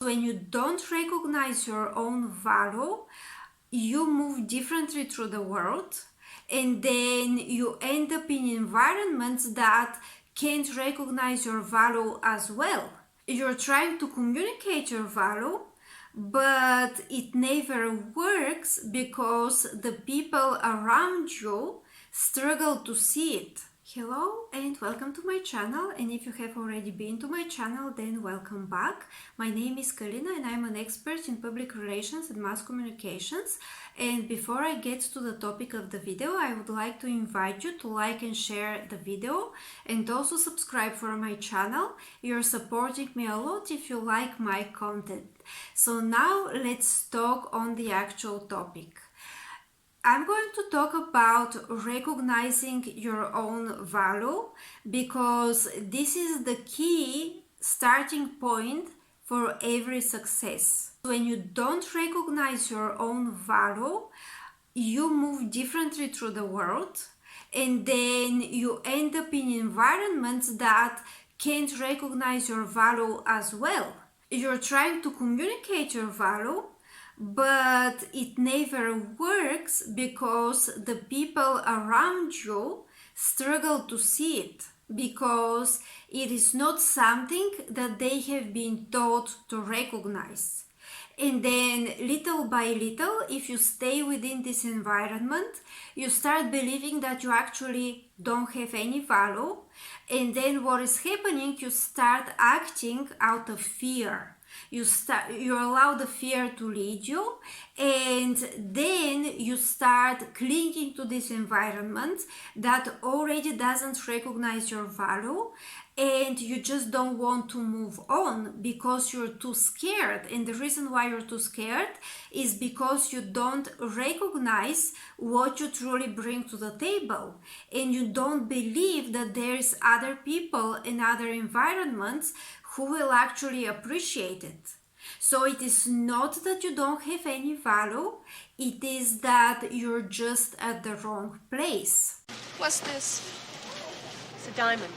when you don't recognize your own value, you move differently through the world, and then you end up in environments that can't recognize your value as well. You're trying to communicate your value, but it never works because the people around you struggle to see it. Hello and welcome to my channel, and if you have already been to my channel, then welcome back. My name is Kalina and I'm an expert in public relations and mass communications. And before I get to the topic of the video, I would like to invite you to like and share the video and also subscribe for my channel. You're supporting me a lot if you like my content. So now let's talk on the actual topic. I'm going to talk about recognizing your own value because this is the key starting point for every success. When you don't recognize your own value, you move differently through the world, and then you end up in environments that can't recognize your value as well. You're trying to communicate your value, but it never works because the people around you struggle to see it, because it is not something that they have been taught to recognize. And then little by little, if you stay within this environment, you start believing that you actually don't have any value. And then what is happening, you start acting out of fear. You allow the fear to lead you, and then you start clinging to this environment that already doesn't recognize your value, and you just don't want to move on because you're too scared. And the reason why you're too scared is because you don't recognize what you truly bring to the table, and you don't believe that there's other people and other environments who will actually appreciate it. So it is not that you don't have any value, it is that you're just at the wrong place. What's this? It's a diamond.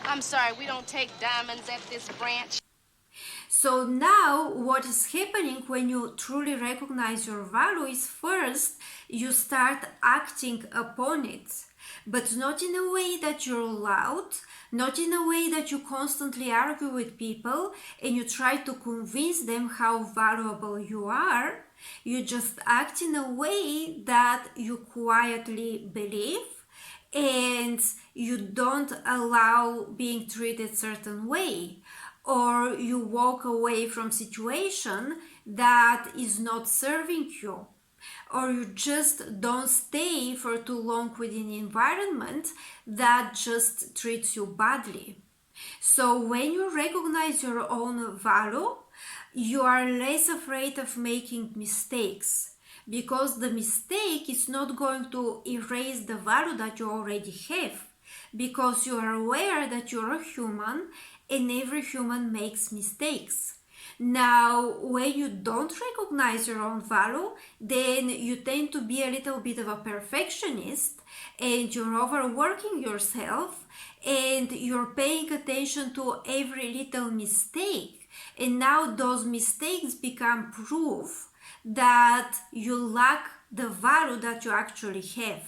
I'm sorry, we don't take diamonds at this branch. So now what is happening when you truly recognize your value is, first you start acting upon it, but not in a way that you're loud, not in a way that you constantly argue with people and you try to convince them how valuable you are. You just act in a way that you quietly believe, and you don't allow being treated certain way, or you walk away from situation that is not serving you, or you just don't stay for too long within an environment that just treats you badly. So when you recognize your own value, you are less afraid of making mistakes, because the mistake is not going to erase the value that you already have, because you are aware that you're a human and every human makes mistakes. Now, when you don't recognize your own value, then you tend to be a little bit of a perfectionist, and you're overworking yourself, and you're paying attention to every little mistake. And now those mistakes become proof that you lack the value that you actually have.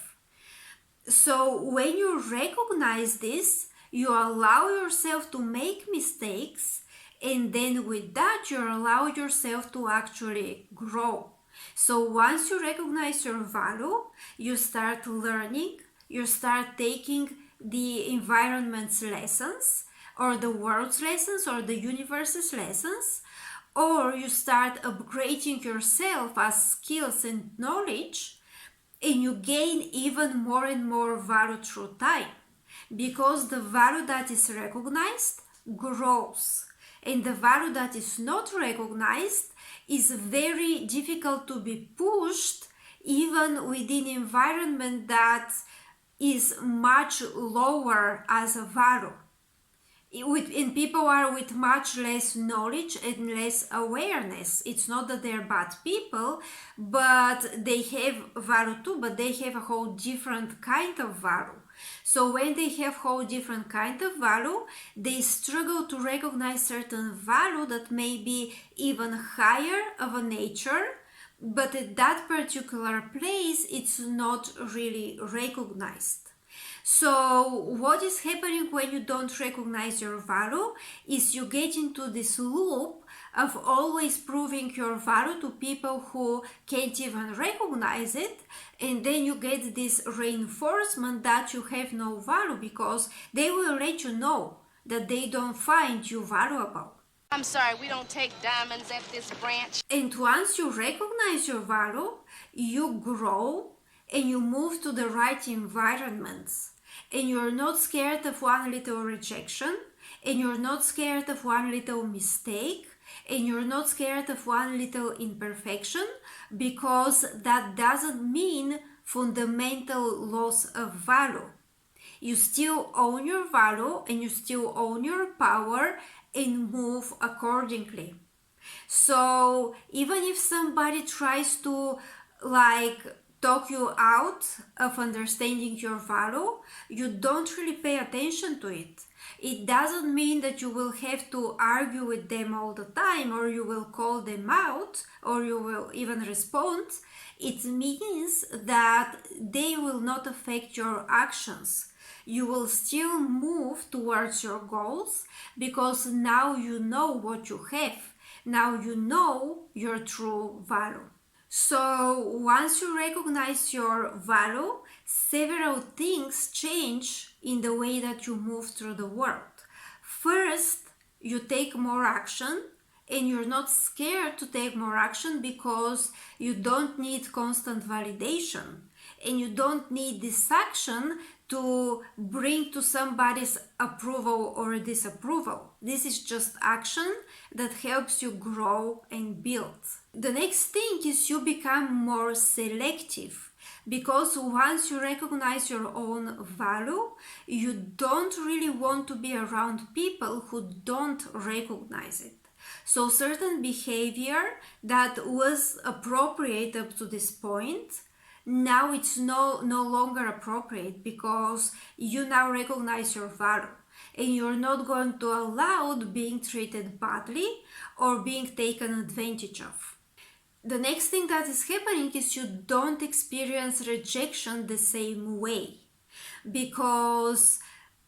So when you recognize this, you allow yourself to make mistakes, and then with that you allow yourself to actually grow. So once you recognize your value, you start learning, you start taking the environment's lessons, or the world's lessons, or the universe's lessons, or you start upgrading yourself as skills and knowledge, and you gain even more and more value through time, because the value that is recognized grows, and the value that is not recognized is very difficult to be pushed even within an environment that is much lower as a value. And people are with much less knowledge and less awareness. It's not that they're bad people, but they have value too, but they have a whole different kind of value. So when they have whole different kind of value, they struggle to recognize certain value that may be even higher of a nature, but at that particular place it's not really recognized. So what is happening when you don't recognize your value is you get into this loop of always proving your value to people who can't even recognize it, and then you get this reinforcement that you have no value because they will let you know that they don't find you valuable. I'm sorry, we don't take diamonds at this branch. And once you recognize your value, you grow and you move to the right environments. And you're not scared of one little rejection, and you're not scared of one little mistake, and you're not scared of one little imperfection, because that doesn't mean fundamental loss of value. You still own your value and you still own your power and move accordingly. So even if somebody tries to talk you out of understanding your value, you don't really pay attention to it. It doesn't mean that you will have to argue with them all the time, or you will call them out, or you will even respond. It means that they will not affect your actions. You will still move towards your goals because now you know what you have. Now you know your true value. So once you recognize your value, several things change in the way that you move through the world. First, you take more action, and you're not scared to take more action because you don't need constant validation, and you don't need this action to bring to somebody's approval or disapproval. This is just action that helps you grow and build. The next thing is you become more selective, because once you recognize your own value, you don't really want to be around people who don't recognize it. So certain behavior that was appropriate up to this point, now it's no longer appropriate because you now recognize your value, and you're not going to allow being treated badly or being taken advantage of. The next thing that is happening is you don't experience rejection the same way, because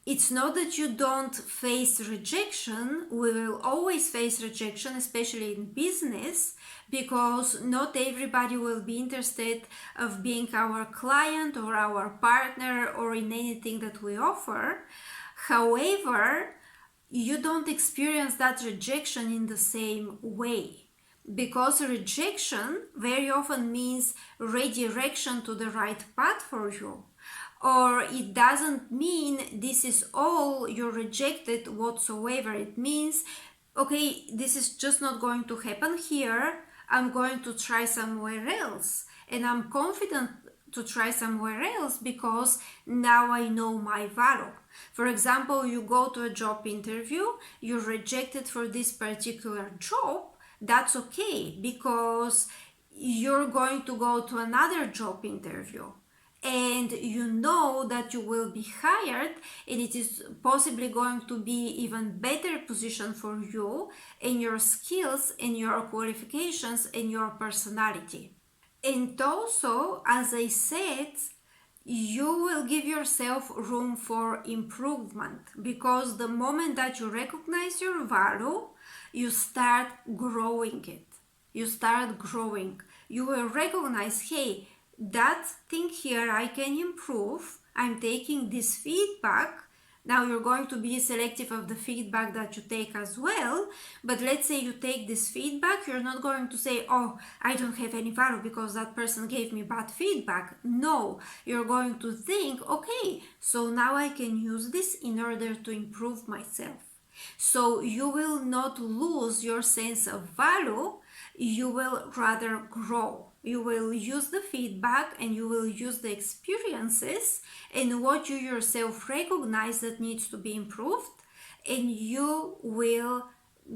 it's not that you don't face rejection. We will always face rejection, especially in business, because not everybody will be interested of being our client or our partner or in anything that we offer. However, you don't experience that rejection in the same way, because rejection very often means redirection to the right path for you. Or it doesn't mean this is all, you're rejected whatsoever. It means, okay, this is just not going to happen here. I'm going to try somewhere else. And I'm confident to try somewhere else because now I know my value. For example, you go to a job interview, you're rejected for this particular job. That's okay, because you're going to go to another job interview, and you know that you will be hired, and it is possibly going to be even better position for you and your skills and your qualifications and your personality. And also, as I said, you will give yourself room for improvement, because the moment that you recognize your value, you start growing it. You start growing. You will recognize, hey, that thing here I can improve. I'm taking this feedback. Now you're going to be selective of the feedback that you take as well. But let's say you take this feedback, you're not going to say, oh, I don't have any value because that person gave me bad feedback. No, you're going to think, okay, so now I can use this in order to improve myself. So you will not lose your sense of value, you will rather grow. You will use the feedback and you will use the experiences and what you yourself recognize that needs to be improved, and you will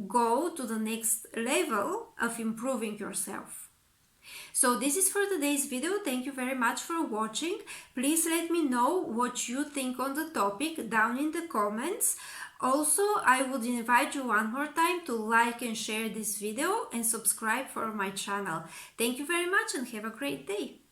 go to the next level of improving yourself. So this is for today's video. Thank you very much for watching. Please let me know what you think on the topic down in the comments. Also, I would invite you one more time to like and share this video and subscribe for my channel. Thank you very much and have a great day.